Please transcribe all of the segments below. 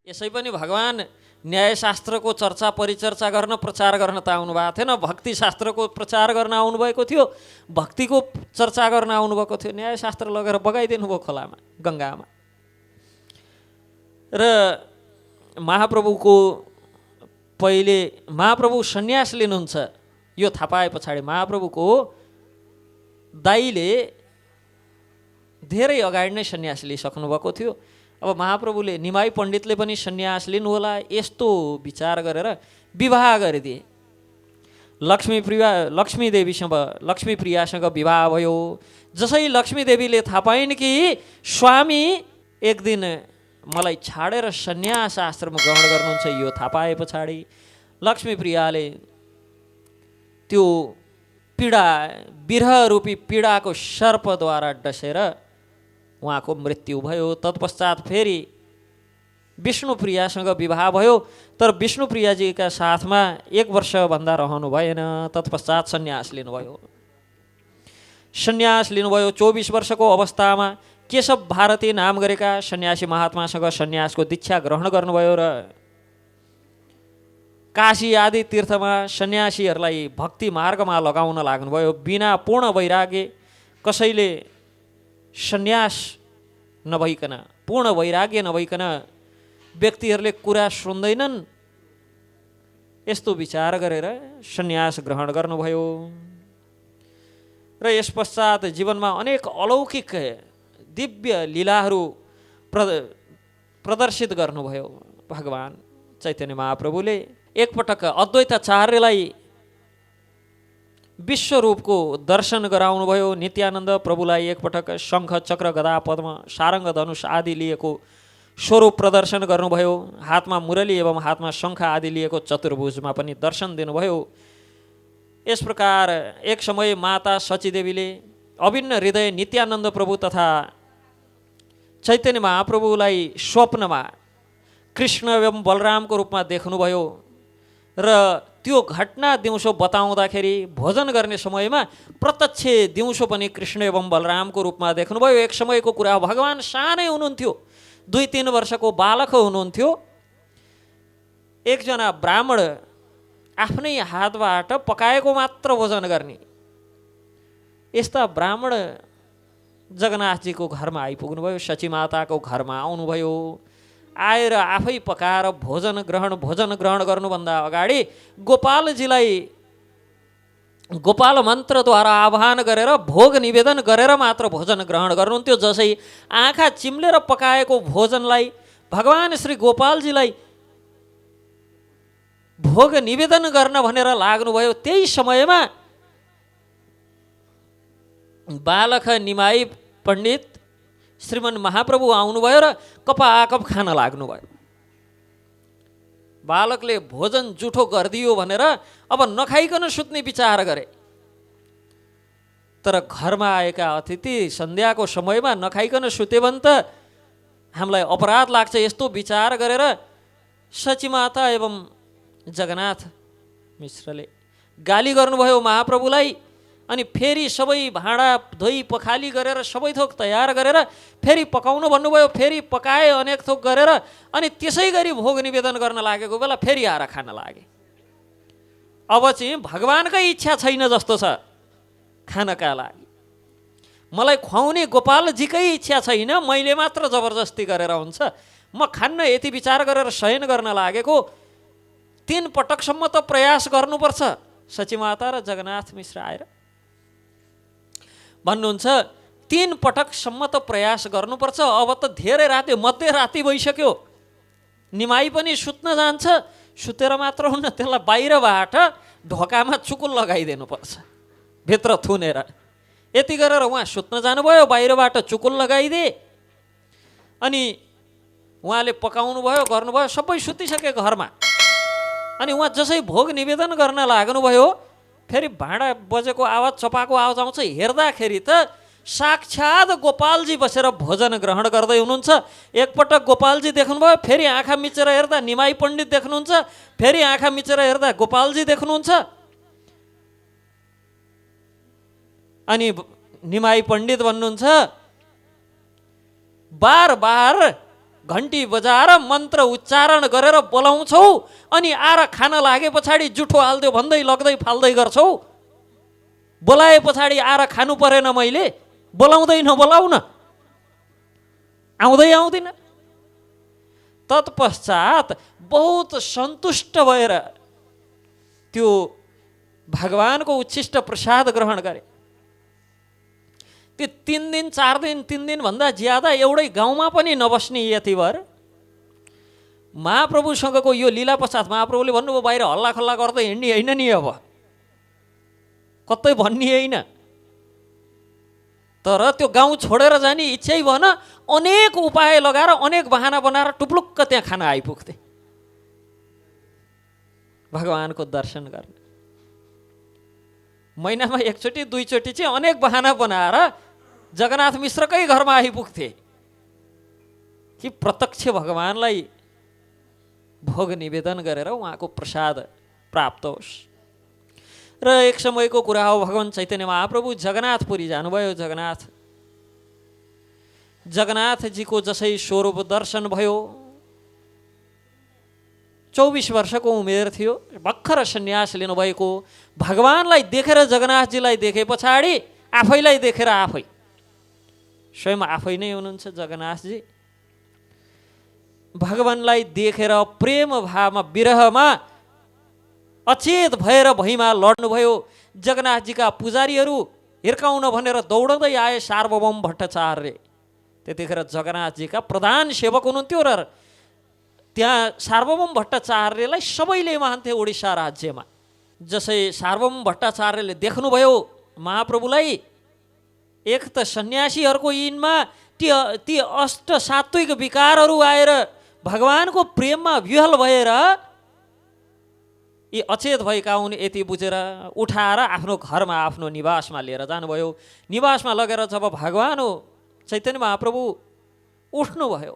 यसै पनि भगवान् न्यायशास्त्रको चर्चा परिचर्चा गर्न प्रचार गर्न त आउनु भएको थिएन, भक्ति शास्त्रको प्रचार गर्न आउनुभएको थियो, भक्तिको चर्चा गर्न आउनुभएको थियो। न्यायशास्त्र लगेर बगाइदिनु भयो खोलामा, गङ्गामा। र महाप्रभुको पहिले महाप्रभु सन्यास लिनुहुन्छ। यो थाहा पाए पछाडि महाप्रभुको दाइले धेरै अगाडि नै सन्यास लिइसक्नु भएको थियो। अब महाप्रभुले निमाई पण्डितले पनि सन्यास लिनु होला यस्तो विचार गरेर विवाह गरिदिए। लक्ष्मी प्रियासँग विवाह भयो। जसै लक्ष्मी देवीले थाहा पाइन् कि स्वामी एक दिन मलाई छाडेर सन्यास आश्रम ग्रहण गर्नुहुन्छ, यो थाहा पाए पछाडि लक्ष्मी प्रियाले त्यो पीडा, विरह रूपी पीडाको सर्पद्वारा डसेर उहाँको मृत्यु भयो। तत्पश्चात फेरि विष्णुप्रियासँग विवाह भयो, तर विष्णुप्रियाजीका साथमा 1 वर्षभन्दा रहनु भएन। तत्पश्चात सन्यास लिनुभयो। 24 वर्षको अवस्थामा केशव भारती नाम गरेका सन्यासी महात्मासँग सन्यासको दीक्षा ग्रहण गर्नुभयो र काशी आदि तीर्थमा सन्यासीहरूलाई भक्ति मार्गमा लगाउन लाग्नुभयो। बिना पूर्ण वैराग्य कसैले सन्यास नभइकन, पूर्ण वैराग्य नभइकन व्यक्तिहरूले कुरा सुन्दैनन्, यस्तो विचार गरेर सन्यास ग्रहण गर्नुभयो। र यस पश्चात जीवनमा अनेक अलौकिक दिव्य लीलाहरू प्रदर्शित गर्नुभयो भगवान् चैतन्य महाप्रभुले। एकपटक अद्वैताचार्यलाई विश्वरूपको दर्शन गराउनुभयो। नित्यानन्द प्रभुलाई एकपटक शङ्ख, चक्र, गदा, पद्म, सारङ्ग, धनुष आदि लिएको स्वरूप प्रदर्शन गर्नुभयो। हातमा मुरली एवं हातमा शङ्ख आदि लिएको चतुर्भुजमा पनि दर्शन दिनुभयो। यस प्रकार एक समय माता सचीदेवीले अभिन्न हृदय नित्यानन्द प्रभु तथा चैतन्य महाप्रभुलाई स्वप्नमा कृष्ण एवं बलरामको रूपमा देख्नुभयो। र त्यो घटना दिउँसो बताउँदाखेरि भोजन गर्ने समयमा प्रत्यक्ष दिउँसो पनि कृष्ण एवं बलरामको रूपमा देख्नुभयो। एक समयको कुरा, भगवान् सानै हुनुहुन्थ्यो, 2-3 वर्षको बालक हुनुहुन्थ्यो। एकजना ब्राह्मण आफ्नै हातबाट पकाएको मात्र भोजन गर्ने यस्ता ब्राह्मण जगन्नाथजीको घरमा आइपुग्नुभयो। सचीमाताको घरमा आउनुभयो। आएर आफै पकाएर भोजन ग्रहण गर्नुभन्दा अगाडि गोपालजीलाई गोपाल मन्त्रद्वारा आह्वान गरेर भोग निवेदन गरेर मात्र भोजन ग्रहण गर्नुहुन्थ्यो। जसै आँखा चिम्लेर पकाएको भोजनलाई भगवान् श्री गोपालजीलाई भोग निवेदन गर्न भनेर लाग्नुभयो। त्यही समयमा बालक निमाई पण्डित श्रीमन महाप्रभु आउनुभयो र कपाकप खान लाग्नुभयो। बालकले भोजन जुठो गरिदियो भनेर अब नखाइकन सुत्ने विचार गरे। तर घरमा आएका अतिथि सन्ध्याको समयमा नखाइकन सुत्यो भने त हामीलाई अपराध लाग्छ, यस्तो विचार गरेर सचीमाता एवं जगन्नाथ मिश्रले गाली गर्नुभयो महाप्रभुलाई। अनि फेरि सबै भाँडा धोइ पखाली गरेर सबै थोक तयार गरेर फेरि पकाउनु भन्नुभयो। फेरि पकाए अनेक थोक गरेर अनि त्यसै गरी भोग निवेदन गर्न लागेको बेला फेरि आएर खान लागे। अब चाहिँ भगवानकै इच्छा छैन जस्तो छ खानका लागि, मलाई खुवाउने गोपालजीकै इच्छा छैन, मैले मात्र जबरजस्ती गरेर हुन्छ, म खान्न यति विचार गरेर शयन गर्न लागेको। 3 पटकसम्म त प्रयास गर्नुपर्छ। सचीमाता र जगन्नाथ मिश्र आएर भन्नुहुन्छ 3 पटकसम्म त प्रयास गर्नुपर्छ। अब त धेरै राति, मध्यराति भइसक्यो, निमाई पनि सुत्न जान्छ, सुतेर मात्र हुन्न, त्यसलाई बाहिरबाट ढोकामा चुकुल लगाइदिनुपर्छ भित्र थुनेर। यति गरेर उहाँ सुत्न जानुभयो, बाहिरबाट चुकुल लगाइदिए। अनि उहाँले पकाउनु भयो, गर्नुभयो, सबै सुतिसके घरमा। अनि उहाँ जसै भोग निवेदन गर्न लाग्नुभयो, फेरि भाँडा बजेको आवाज, चपाको आवाज आउँछ। हेर्दाखेरि त साक्षात् गोपालजी बसेर भोजन ग्रहण गर्दै हुनुहुन्छ। एकपटक गोपालजी देख्नुभयो, फेरि आँखा मिचेर हेर्दा निमाई पण्डित देख्नुहुन्छ, फेरि आँखा मिचेर हेर्दा गोपालजी देख्नुहुन्छ। अनि निमाई पण्डित भन्नुहुन्छ, बार बार घन्टी बजाएर मन्त्र उच्चारण गरेर बोलाउँछौ अनि आएर खान लागे पछाडि जुठो हाल्दियो भन्दै लग्दै फाल्दै गर्छौ। बोलाए पछाडि आएर खानु परेन, मैले बोलाउँदै नबोलाउ न, आउँदै आउँदिन। तत्पश्चात बहुत सन्तुष्ट भएर त्यो भगवानको उच्छिष्ट प्रसाद ग्रहण गरे। त्यो 3 दिन 4 दिन 3 दिन भन्दा ज्यादा एउटै गाउँमा पनि नबस्ने यतिभर महाप्रभुसँगको यो लीला पश्चात महाप्रभुले भन्नुभयो बाहिर हल्ला खल्ला गर्दै हिँड्ने होइन नि, अब कतै भन्ने होइन। तर त्यो गाउँ छोडेर जाने इच्छै भएन। अनेक उपाय लगाएर अनेक बहाना बनाएर टुप्लुक्क त्यहाँ खान आइपुग्थे भगवानको दर्शन गर्ने। महिनामा एकचोटि दुईचोटि चाहिँ अनेक बहाना बनाएर जगन्नाथ मिश्रकै घरमा आइपुग्थे कि प्रत्यक्ष भगवानलाई भोग निवेदन गरेर उहाँको प्रसाद प्राप्त होस्। र एक समयको कुरा हो, भगवान चैतन्य महाप्रभु जगन्नाथपुरी जानुभयो। जगन्नाथजीको जसै स्वरूप दर्शन भयो, 24 वर्षको उमेर थियो, भर्खर सन्यास लिनुभएको। भगवानलाई देखेर जगन्नाथजीलाई देखे पछाडि आफैलाई देखेर आफै स्वयं आफै नै हुनुहुन्छ जगन्नाथजी। भगवानलाई देखेर प्रेम भावमा विरहमा अचेत भएर भैमा लड्नुभयो। जगन्नाथजीका पुजारीहरू हिर्काउन भनेर दौडदै आए सार्वभौम भट्टाचार्य। त्यतिखेर जगन्नाथजीका प्रधान सेवक हुनुहुन्थ्यो र त्यहाँ सार्वभौम भट्टाचार्यलाई सबैले मान्थे उडिसा राज्यमा। जसै सार्वभौम भट्टाचार्यले देख्नुभयो महाप्रभुलाई, एक त सन्यासीहरूको यिनमा ती अष्ट सात्विक विकारहरू आएर भगवानको प्रेममा विह्वल भएर यी अचेत भएका हुन्। यति बुझेर उठाएर आफ्नो घरमा आफ्नो निवासमा लिएर जानुभयो। निवासमा लगेर जब भगवान हो चैतन्य महाप्रभु उठ्नुभयो,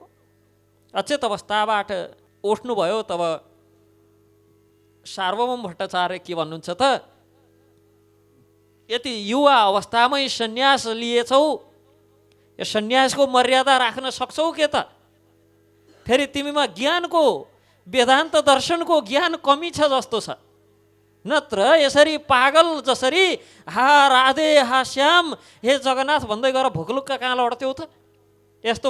अचेत अवस्थाबाट उठ्नुभयो, तब सार्वभौम भट्टाचार्य के भन्नुहुन्छ त, यति युवा अवस्थामै सन्यास लिएछौ, यो सन्यासको मर्यादा राख्न सक्छौ के त? फेरि तिमीमा ज्ञानको वेदान्त दर्शनको ज्ञान कमी छ जस्तो छ। नत्र यसरी पागल जसरी हा राधे हा श्याम हे जगन्नाथ भन्दै गएर भुकलुक्का कहाँ लड्थ्यौ त? यस्तो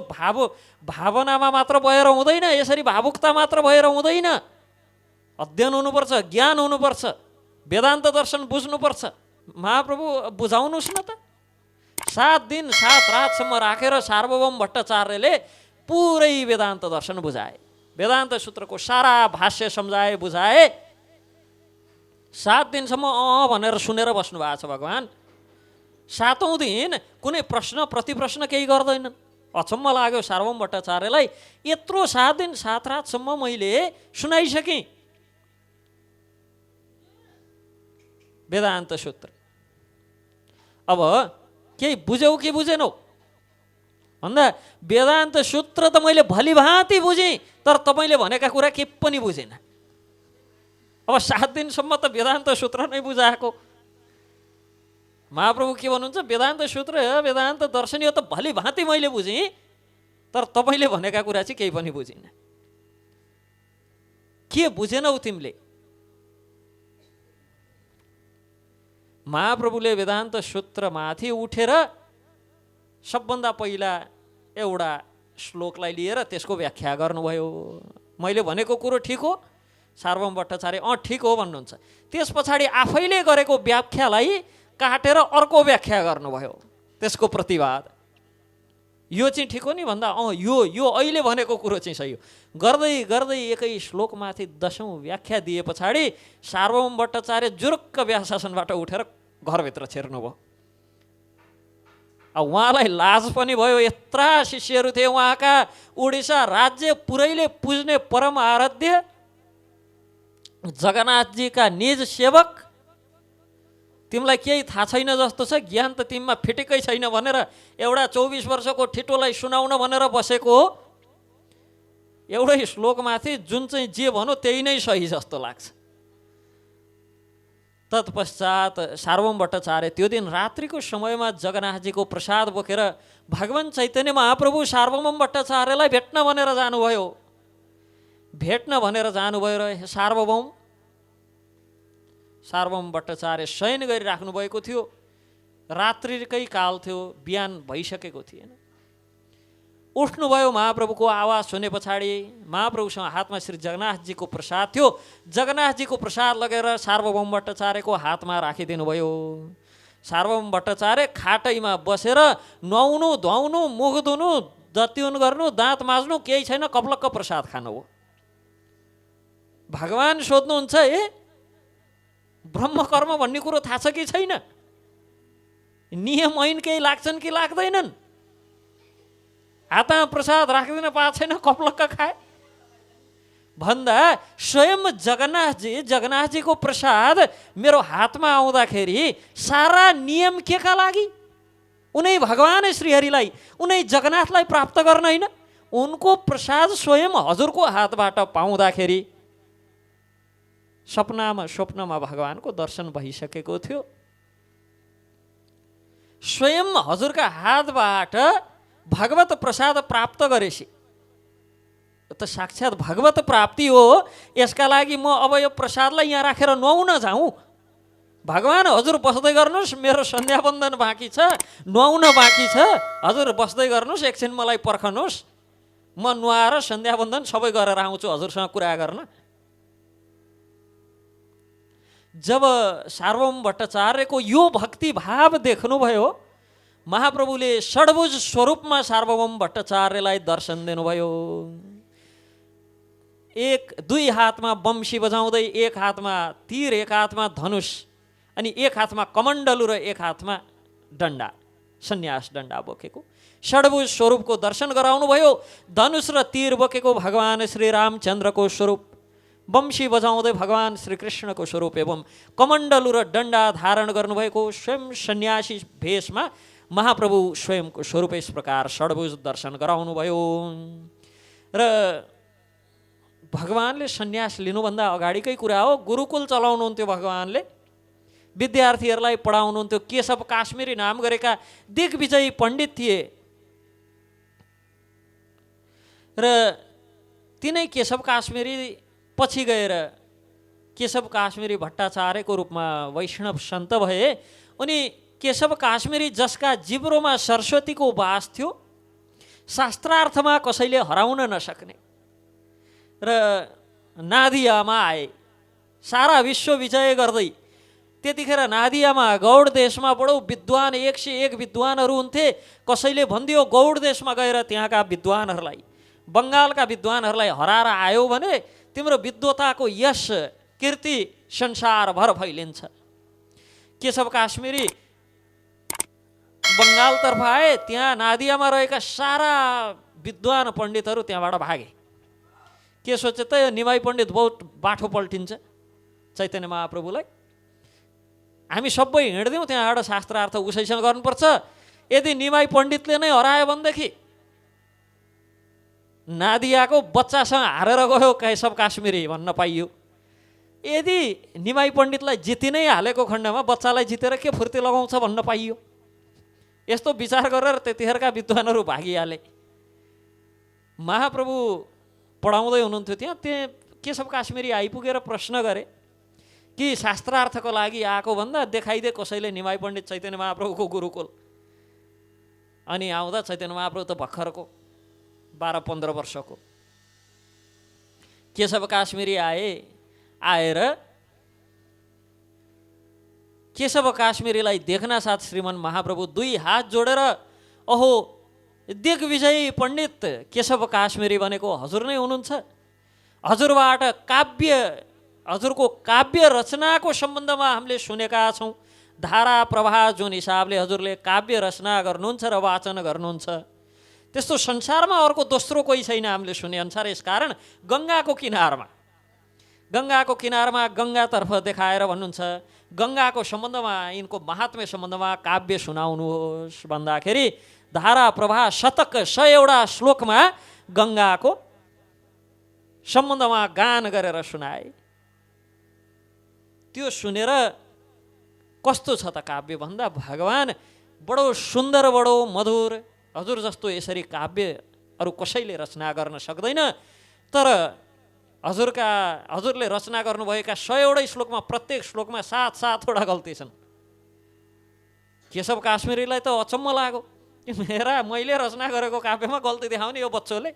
भावनामा मात्र भएर हुँदैन, यसरी भावुकता मात्र भएर हुँदैन। अध्ययन हुनुपर्छ, ज्ञान हुनुपर्छ, वेदान्त दर्शन बुझ्नुपर्छ। महाप्रभु बुझाउनुहोस् न त। 7 दिन 7 रातसम्म राखेर सार्वभौम भट्टाचार्यले पुरै वेदान्त दर्शन बुझाए। वेदान्त सूत्रको सारा भाष्य सम्झाए, बुझाए। 7 दिनसम्म भनेर सुनेर बस्नु भएको छ भगवान। 7औं दिन कुनै प्रश्न प्रतिप्रश्न केही गर्दैनन्। अचम्म लाग्यो सार्वभौम भट्टाचार्यलाई, यत्रो 7 दिन 7 रातसम्म मैले सुनाइसकेँ वेदान्त सूत्र, अब केही बुझ्यौ कि बुझेनौ भन्दा वेदान्त सूत्र त मैले भलिभाँति बुझेँ, तर तपाईँले भनेका कुरा के पनि बुझेन। अब 7 दिनसम्म त वेदान्त सूत्र नै बुझाएको। महाप्रभु के भन्नुहुन्छ, वेदान्त सूत्र वेदान्त दर्शन यो त भलिभाँति मैले बुझेँ, तर तपाईँले भनेका कुरा चाहिँ केही पनि बुझिन। के बुझेनौ तिमीले? महाप्रभुले वेदान्त सूत्रमाथि उठेर सबभन्दा पहिला एउटा श्लोकलाई लिएर त्यसको व्याख्या गर्नुभयो। मैले भनेको कुरो ठिक हो? सार्वभौम भट्टाचार्य ठिक हो भन्नुहुन्छ। त्यस पछाडि आफैले गरेको व्याख्यालाई काटेर अर्को व्याख्या गर्नुभयो, त्यसको प्रतिवाद। यो चाहिँ ठिक हो नि भन्दा यो अहिले भनेको कुरो चाहिँ सही हो। गर्दै गर्दै एकै श्लोकमाथि 10औं व्याख्या दिए पछाडि सार्वभौम भट्टाचार्य जुरुक्क व्यासासनबाट उठेर घरभित्र छिर्नुभयो। अब उहाँलाई लाज पनि भयो। यत्रा शिष्यहरू थिए उहाँका, उडिसा राज्य पुरैले पुज्ने परम आराध्य जगन्नाथजीका निज सेवक, तिमीलाई केही थाहा छैन जस्तो छ, ज्ञान त तिमीमा फिटेकै छैन भनेर एउटा 24 वर्षको ठिटोलाई सुनाउन भनेर बसेको हो। एउटै श्लोकमाथि जुन चाहिँ जे भनौँ त्यही नै सही जस्तो लाग्छ। तत्पश्चात सार्वभौम भट्टाचार्य त्यो दिन रात्रिको समयमा जगन्नाथजीको प्रसाद बोकेर भगवान् चैतन्य महाप्रभु सार्वभौम भट्टाचार्यलाई भेट्न भनेर जानुभयो। भेट्न भनेर जानुभयो र सार्वभौम भट्टाचार्य शयन गरिराख्नु भएको थियो। रात्रिकै काल थियो, बिहान भइसकेको थिएन। उठ्नुभयो, महाप्रभुको आवाज सुने पछाडि महाप्रभुसँग हातमा श्री जगन्नाथजीको प्रसाद थियो। जगन्नाथजीको प्रसाद लगेर सार्वभौम भट्टाचार्यको हातमा राखिदिनु भयो। सार्वभौम भट्टाचार्य खाटैमा बसेर नुहाउनु धुवाउनु, मुख धुनु, दत्युन गर्नु, दाँत माझ्नु केही छैन, कपलक्क प्रसाद खानु हो। भगवान् सोध्नुहुन्छ, ए ब्रह्मकर्म भन्ने कुरो थाहा छ कि छैन? नियम ऐन केही लाग्छन् कि लाग्दैनन्? हातमा प्रसाद राख्दिन पाएको छैन, कपलक्क खाए भन्दा स्वयं जगन्नाथजीको प्रसाद मेरो हातमा आउँदाखेरि सारा नियम के का लागि? उनै भगवान श्रीहरिलाई, उनै जगन्नाथलाई प्राप्त गर्न होइन। उनको प्रसाद स्वयं हजुरको हातबाट पाउँदाखेरि स्वप्नमा भगवानको दर्शन भइसकेको थियो। स्वयं हजुरका हातबाट भगवत प्रसाद प्राप्त गरेपछि त साक्षात् भगवत प्राप्ति हो। यसका लागि म अब यो प्रसादलाई यहाँ राखेर नुहाउन जाउँ? भगवान् हजुर बस्दै गर्नुहोस्, मेरो सन्ध्यावन्दन बाँकी छ, नुहाउन बाँकी छ, हजुर बस्दै गर्नुहोस्, एकछिन मलाई पर्खनुहोस्, म नुहाएर सन्ध्यावन्दन सबै गरेर आउँछु हजुरसँग कुरा गर्न। जब सार्वभौम भट्टाचार्यको यो भक्ति भाव देख्नुभयो, महाप्रभुले षड्भुज स्वरूपमा सार्वभौम भट्टाचार्यलाई दर्शन दिनुभयो। दुई हातमा बम्सी बजाउँदै, एक हातमा तीर, एक हातमा धनुष, अनि एक हातमा कमण्डलु र एक हातमा डन्डा, सन्यास डन्डा बोकेको षड्भुज स्वरूपको दर्शन गराउनु भयो। धनुष र तीर बोकेको भगवान श्री रामचन्द्रको स्वरूप, बम्सी बजाउँदै भगवान श्रीकृष्णको स्वरूप एवं कमण्डलु र डन्डा धारण गर्नुभएको स्वयं सन्यासी भेषमा महाप्रभु स्वयंको स्वरूप यस प्रकार षड्भुज दर्शन गराउनु भयो। र भगवानले सन्यास लिनुभन्दा अगाडिकै कुरा हो, गुरुकुल चलाउनुहुन्थ्यो भगवानले, विद्यार्थीहरूलाई पढाउनुहुन्थ्यो। केशव काश्मीरी नाम गरेका दिग्विजयी पण्डित थिए र तिनै केशव काश्मीरी पछि गएर केशव काश्मीरी भट्टाचार्यको रूपमा वैष्णव सन्त भए। उनी केशव काश्मीरी जसका जिब्रोमा सरस्वतीको वास थियो, शास्त्रार्थमा कसैले हराउन नसक्ने, र नादियामा आए, सारा विश्व विजय गर्दै। त्यतिखेर नादियामा गौड देशमा बडो विद्वान 101 विद्वानहरू हुन्थे। कसैले भनिदियो गौड देशमा गएर त्यहाँका विद्वानहरूलाई, बङ्गालका विद्वानहरूलाई हराएर आयो भने तिम्रो विद्वताको यश कीर्ति संसारभर फैलिन्छ। केशव काश्मीरी बङ्गालतर्फ आए, त्यहाँ नादियामा रहेका सारा विद्वान पण्डितहरू त्यहाँबाट भागे। के सोचे त, यो निमाई पण्डित बहुत बाठो पल्टिन्छ चैतन्य महाप्रभुलाई, हामी सबै हिँड्दिउँ त्यहाँबाट शास्त्रार्थ उसैसँग गर्नुपर्छ। यदि निमाई पण्डितले नै हरायो भनेदेखि नादियाको बच्चासँग हारेर गयो केशव काश्मीरी भन्न पाइयो। यदि निमाई पण्डितलाई जिति नै हालेको खण्डमा बच्चालाई जितेर के फुर्ती लगाउँछ भन्न पाइयो। यस्तो विचार गरेर त्यतिखेरका विद्वानहरू भागिहाले। महाप्रभु पढाउँदै हुनुहुन्थ्यो त्यहाँ केशव काश्मीरी आइपुगेर प्रश्न गरे कि शास्त्रार्थको लागि आएको भन्दा देखाइदे कसैले निमाई पण्डित चैतन्य महाप्रभुको गुरुकुल। अनि आउँदा चैतन्य महाप्रभु त भर्खरको 12-15 वर्षको। केशव काश्मीरी आएर केशव काश्मीरीलाई देख्न साथ श्रीमन महाप्रभु दुई हात जोडेर, अहो दिग्विजयी पण्डित केशव काश्मीरी भनेको हजुर नै हुनुहुन्छ, हजुरबाट हजुरको काव्य रचनाको सम्बन्धमा हामीले सुनेका छौँ। धारा प्रवाह जुन हिसाबले हजुरले काव्य रचना गर्नुहुन्छ र वाचन गर्नुहुन्छ, त्यस्तो संसारमा अर्को दोस्रो कोही छैन हामीले सुनेअनुसार। यसकारण गङ्गाको किनारमा गङ्गातर्फ देखाएर भन्नुहुन्छ, गङ्गाको सम्बन्धमा, यिनको महात्म्य सम्बन्धमा काव्य सुनाउनुहोस् भन्दाखेरि धारा प्रवाह शतक 100 श्लोकमा गङ्गाको सम्बन्धमा गान गरेर सुनाए। त्यो सुनेर कस्तो छ त काव्य भन्दा भगवान् बडो सुन्दर बडो मधुर। हजुर जस्तो यसरी काव्य अरू कसैले रचना गर्न सक्दैन। तर हजुरले रचना गर्नुभएका 100वटै श्लोकमा प्रत्येक श्लोकमा 7-7वटा गल्ती छन्। केशव काश्मीरीलाई त अचम्म लाग्यो, मैले रचना गरेको काव्यमा गल्ती देखाउने यो बच्चोले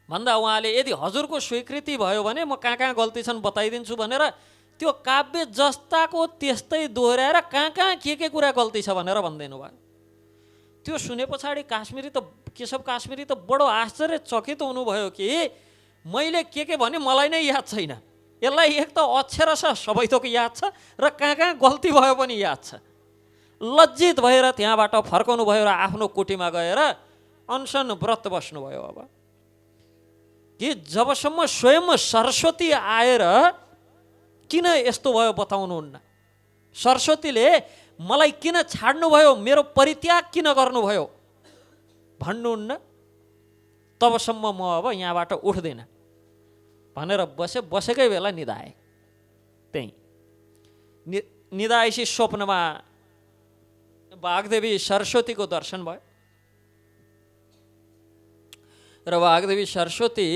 भन्दा उहाँले यदि हजुरको स्वीकृति भयो भने म कहाँ कहाँ गल्ती छन् बताइदिन्छु भनेर त्यो काव्य जस्ताको त्यस्तै दोहोऱ्याएर कहाँ कहाँ के कुरा गल्ती छ भनेर भनिदिनु भयो। त्यो सुने पछाडि केशव काश्मीरी त बडो आश्चर्यचकित हुनुभयो कि मैले के भने मलाई नै याद छैन। यसलाई एक त अक्षर छ सबै थोक याद छ र कहाँ कहाँ गल्ती भयो पनि याद छ। लज्जित भएर त्यहाँबाट फर्काउनु भयो र आफ्नो कुटीमा गएर अनसन व्रत बस्नुभयो। अब कि जबसम्म स्वयं सरस्वती आएर किन यस्तो भयो बताउनुहुन्न, सरस्वतीले मलाई किन छाड्नुभयो, मेरो परित्याग किन गर्नुभयो भन्नुहुन्न, तबसम्म म अब यहाँबाट उठ्दैन भनेर बसेकै बेला निधाए। त्यही निधाएपछि स्वप्नमा वाग्देवी सरस्वतीको दर्शन भयो र वाग्देवी सरस्वती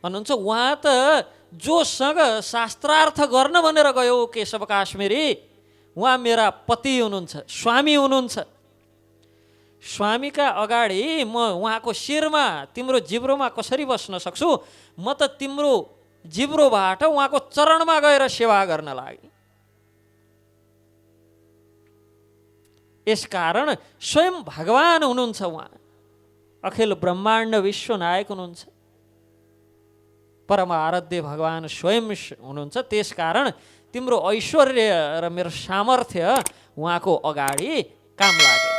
भन्नुहुन्छ उहाँ त जोसँग शास्त्रार्थ गर्न भनेर गयो केशव काश्मीरी, उहाँ मेरा पति हुनुहुन्छ, स्वामी हुनुहुन्छ। स्वामीका अगाडि म उहाँको शिरमा तिम्रो जिब्रोमा कसरी बस्न सक्छु, म त तिम्रो जिब्रोबाट उहाँको चरणमा गएर सेवा गर्न लागि। यसकारण स्वयं भगवान हुनुहुन्छ, उहाँ अखिल ब्रह्माण्ड विश्व नायक हुनुहुन्छ, परम आराध्य भगवान स्वयं हुनुहुन्छ। त्यसकारण तिम्रो ऐश्वर्य र मेरो सामर्थ्य उहाँको अगाडि काम लाग्यो।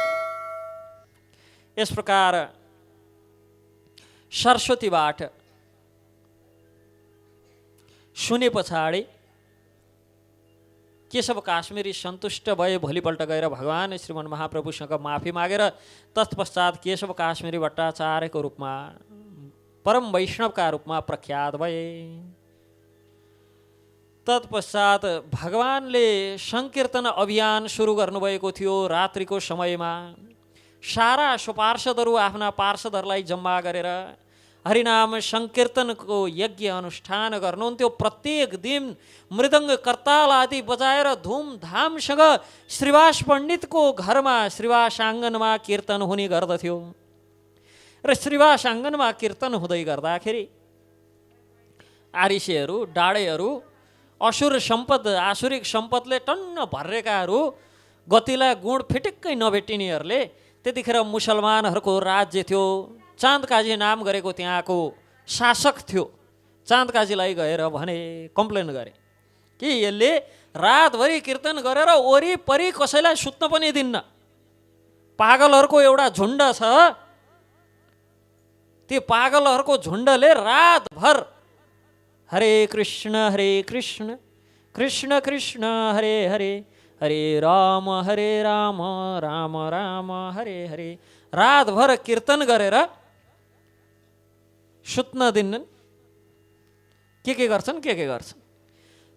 यस प्रकार सरस्वतीबाट सुने पछाडि केशव काश्मीरी सन्तुष्ट भए। भोलिपल्ट गएर भगवान श्रीमन महाप्रभुसँग माफी मागेर तत्पश्चात केशव काश्मीरी भट्टाचार्यको रूपमा परम वैष्णवका रूपमा प्रख्यात भए। तत्पश्चात भगवानले सङ्कीर्तन अभियान सुरु गर्नुभएको थियो। रात्रिको समयमा सारा सुपार्षदहरू आफ्ना पार्षदहरूलाई जम्मा गरेर हरिनाम सङ्कीर्तनको यज्ञ अनुष्ठान गर्नुहुन्थ्यो। प्रत्येक दिन मृदङ्ग करताल आदि बजाएर धुमधामसँग श्रीवास पण्डितको घरमा श्रीवास आँगनमा कीर्तन हुने गर्दथ्यो। र श्रीवास आँगनमा कीर्तन हुँदै गर्दाखेरि आरिसेहरू, डाडेहरू, आसुरिक सम्पदले टन्न भरेकाहरू, गतिलाई गुण फिटिक्कै नभेटिनेहरूले, त्यतिखेर मुसलमानहरूको राज्य थियो। चाँदकाजी नाम गरेको त्यहाँको शासक थियो। चाँदकाजीलाई गएर भने कम्प्लेन गरे कि यसले रातभरि कीर्तन गरेर वरिपरि कसैलाई सुत्न पनि दिन्न, पागलहरूको एउटा झुन्ड छ, त्यो पागलहरूको झुन्डले रातभर हरे कृष्ण कृष्ण कृष्ण हरे हरे, हरे राम राम राम हरे हरे रातभर कीर्तन गरेर सुत्न दिन्नन्। के गर्छन्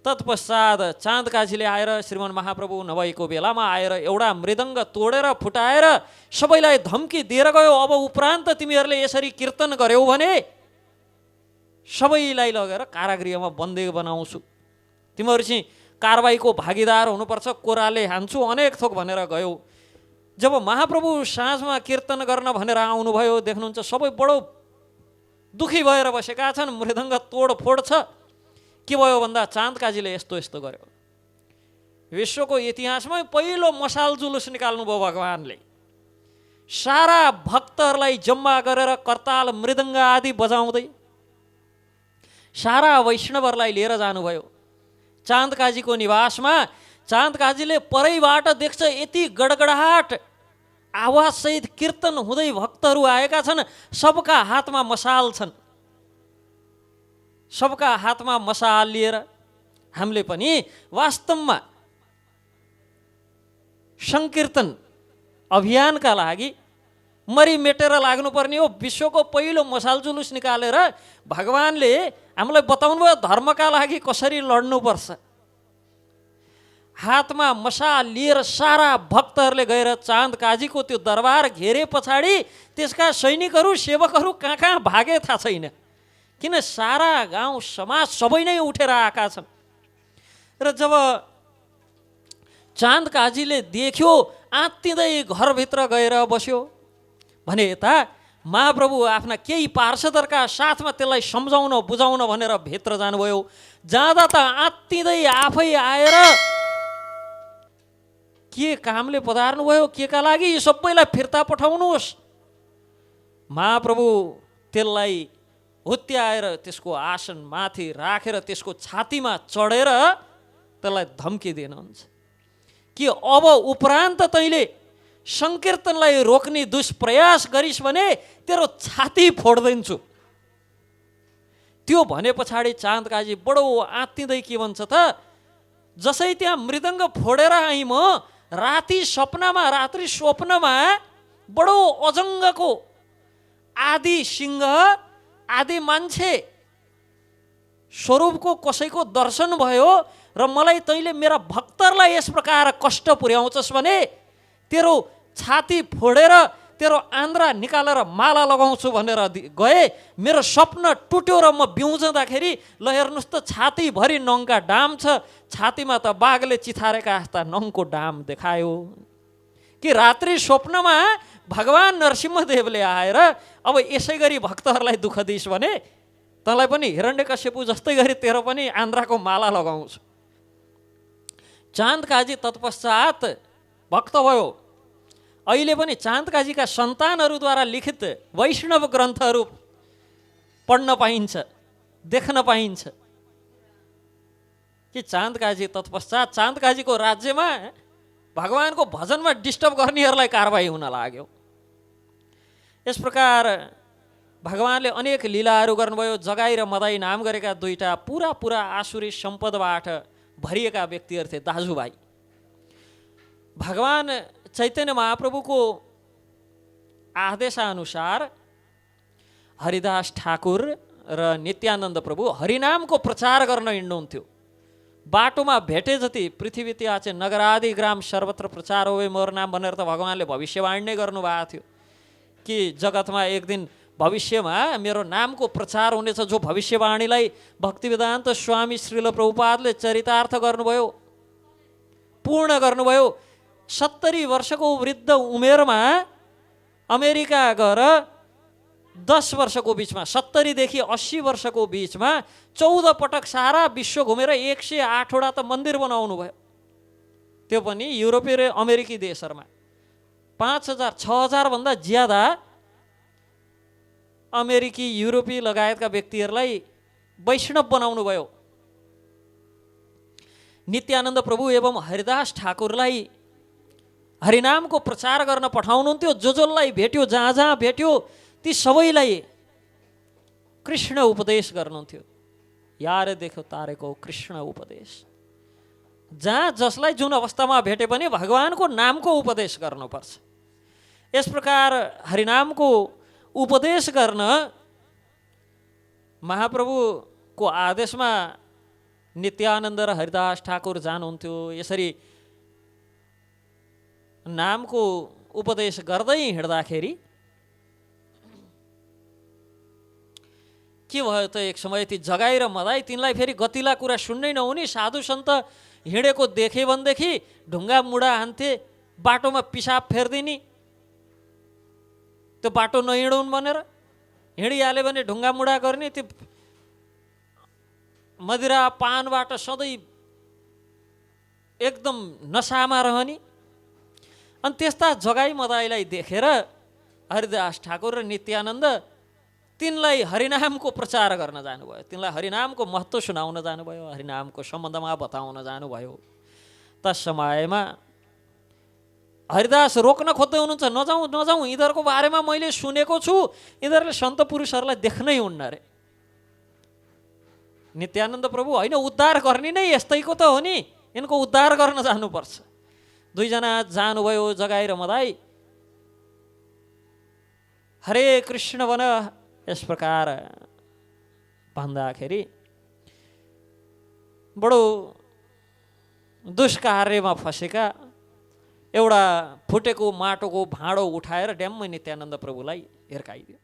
तत्पश्चात चाँदकाजीले आएर श्रीमन महाप्रभु नभएको बेलामा आएर एउटा मृदङ्ग तोडेर फुटाएर सबैलाई धम्की दिएर गयो, अब उपरान्त तिमीहरूले यसरी कीर्तन गर्यौ भने सबैलाई लगेर कारागृहमा बन्दी बनाउँछु, तिमीहरू चाहिँ कारबाहीको भागीदार हुनुपर्छ, कोराले हान्छु, अनेक थोक भनेर गयो। जब महाप्रभु साँझमा कीर्तन गर्न भनेर आउनुभयो, देख्नुहुन्छ सबै बडो दुखी भएर बसेका छन्, मृदङ्ग तोडफोड छ। के भयो भन्दा चाँदकाजीले यस्तो गर्यो। विश्वको इतिहासमै पहिलो मसाल जुलुस निकाल्नुभयो भगवानले। सारा भक्तहरूलाई जम्मा गरेर करताल मृदङ्ग आदि बजाउँदै सारा वैष्णवहरूलाई लिएर जानुभयो चाँदकाजीको निवासमा। चाँदकाजीले परैबाट देख्छ यति गडगडाहट आवाजसहित कीर्तन हुँदै भक्तहरू आएका छन्, सबका हातमा मसाल छन्। सबका हातमा मसाल लिएर हामीले पनि वास्तवमा सङ्कीर्तन अभियानका लागि मरिमेटेर लाग्नुपर्ने हो। विश्वको पहिलो मसाल जुलुस निकालेर भगवानले हामीलाई बताउनु भयो धर्मका लागि कसरी लड्नुपर्छ। हातमा मसाल लिएर सारा भक्तहरूले गएर चाँद काजीको त्यो दरबार घेरे पछाडि त्यसका सैनिकहरू सेवकहरू कहाँ कहाँ भागे थाहा छैन, किन सारा गाउँ समाज सबै नै उठेर आएका छन्। र जब चाँद काजीले देख्यो आत्तिँदै घरभित्र गएर बस्यो भने यता महाप्रभु आफ्ना केही पार्षदहरूका साथमा त्यसलाई सम्झाउन बुझाउन भनेर भित्र जानुभयो। जाँदा त आत्तिँदै आफै आएर के कामले पधार्नुभयो, के का लागि, यी सबैलाई फिर्ता पठाउनुहोस्। महाप्रभु त्यसलाई हुत्याएर त्यसको आसन माथि राखेर त्यसको छातीमा चढेर त्यसलाई धम्की दिनुहुन्छ कि अब उपरान्त तैँले सङ्कीर्तनलाई रोक्ने दुष्प्रयास गरिस् भने तेरो छाती फोडिदिन्छु। त्यो भने पछाडि चाँद काजी बडो आत्तिँदै के भन्छ त, जसै त्यहाँ मृदङ्ग फोडेर आएँ म, रात्रि स्वप्नमा बडो अजङ्गको आदि सिंह आदि मान्छे स्वरूपको कसैको दर्शन भयो र मलाई तैँले मेरा भक्तहरूलाई यस प्रकार कष्ट पुर्याउँछस् भने तेरो छाती फोडेर तेरो आन्द्रा निकालेर माला लगाउँछु भनेर गए। मेरो स्वप्न टुट्यो र म बिउजँदाखेरि ल हेर्नुहोस् त छातीभरि नङका डाम छ, छातीमा त बाघले चिथारेका जस्ता नङको डाम देखायो। कि रात्रि स्वप्नमा भगवान नरसिंहदेवले आएर अब यसै गरी भक्तहरूलाई दुःख दिइस् भने तँलाई पनि हिरण्यकश्यपु जस्तै गरी तेरो पनि आन्द्राको माला लगाउँछु। चाँद काजी तत्पश्चात भक्त भयो। अहिले पनि चाँद काजीका सन्तानहरूद्वारा लिखित वैष्णव ग्रन्थहरू पढ्न पाइन्छ, देख्न पाइन्छ कि चाँद काजी तत्पश्चात चाँद काजीको राज्यमा भगवानको भजनमा डिस्टर्ब गर्नेहरूलाई कारबाही हुन लाग्यो। यस प्रकार भगवानले अनेक लीलाहरू गर्नुभयो। जगाई र मदाई नाम गरेका दुईटा पुरा आसुरी सम्पदबाट भरिएका व्यक्तिहरू थिए, दाजुभाइ। भगवान चैतन्य महाप्रभुको आदेशानुसार हरिदास ठाकुर र नित्यानन्द प्रभु हरिनामको प्रचार गर्न हिँड्नुहुन्थ्यो। बाटोमा भेटे जति पृथ्वी त्याचे नगरादि ग्राम सर्वत्र प्रचार होवे मोर नाम भनेर त भगवानले भविष्यवाणी नै गर्नुभएको थियो कि जगतमा एक दिन भविष्यमा मेरो नामको प्रचार हुनेछ, जो भविष्यवाणीलाई भक्तिवेदान्त स्वामी श्रील प्रभुपादले चरितार्थ गर्नुभयो, पूर्ण गर्नुभयो। 70 वर्षको वृद्ध उमेरमा अमेरिका गएर 10 वर्षको बिचमा 70 देखि 80 वर्षको बिचमा 14 पटक सारा विश्व घुमेर 108वटा त मन्दिर बनाउनु भयो। त्यो पनि युरोपीय र अमेरिकी देशहरूमा 5000 6000 भन्दा ज्यादा अमेरिकी युरोपी लगायतका व्यक्तिहरूलाई वैष्णव बनाउनु भयो। नित्यानन्द प्रभु एवं हरिदास ठाकुरलाई हरिनामको प्रचार गर्न पठाउनुहुन्थ्यो। जसलाई भेट्यो, जहाँ जहाँ भेट्यो ती सबैलाई कृष्ण उपदेश गर्नुहुन्थ्यो। यार देख्यो तारेको कृष्ण उपदेश। जहाँ जसलाई जुन अवस्थामा भेटे पनि भगवानको नामको उपदेश गर्नुपर्छ। यस प्रकार हरिनामको उपदेश गर्न महाप्रभुको आदेशमा नित्यानन्द र हरिदास ठाकुर जानुहुन्थ्यो। यसरी नामको उपदेश गर्दै हिँड्दाखेरि के भयो त, एक समय ती जगाई र मदाई तिनलाई फेरि गतिला कुरा सुन्नै नहुने, साधु सन्त हिँडेको देखे भनेदेखि ढुङ्गा मुढा हान्थे, बाटोमा पिसाब फेर्दिने, त्यो बाटो नहिँडौन् भनेर हिँडिहाल्यो भने ढुङ्गा मुढा गर्ने, त्यो मदिरा पानबाट सधैँ एकदम नसामा रहने। अनि त्यस्ता जगाई मदाईलाई देखेर हरिदास ठाकुर र नित्यानन्द तिनलाई हरिनामको प्रचार गर्न जानुभयो, तिनलाई हरिनामको महत्त्व सुनाउन जानुभयो, हरिनामको सम्बन्धमा बताउन जानुभयो। तस समयमा हरिदास रोक्न खोज्दै हुनुहुन्छ, नजाउँ नजाउँ, यिनीहरूको बारेमा मैले सुनेको छु, यिनीहरूले सन्त पुरुषहरूलाई देख्नै हुन्न रे। नित्यानन्द प्रभु होइन, उद्धार गर्ने नै यस्तैको त हो नि, यिनको उद्धार गर्न जानुपर्छ। दुईजना जानुभयो जगाई र मदाई। हरे कृष्ण भन यस प्रकार भन्दाखेरि बडो दुष्कार्यमा फसेका एउटा फुटेको माटोको भाँडो उठाएर ड्याम्मै नित्यानन्द प्रभुलाई हिर्काइदियो।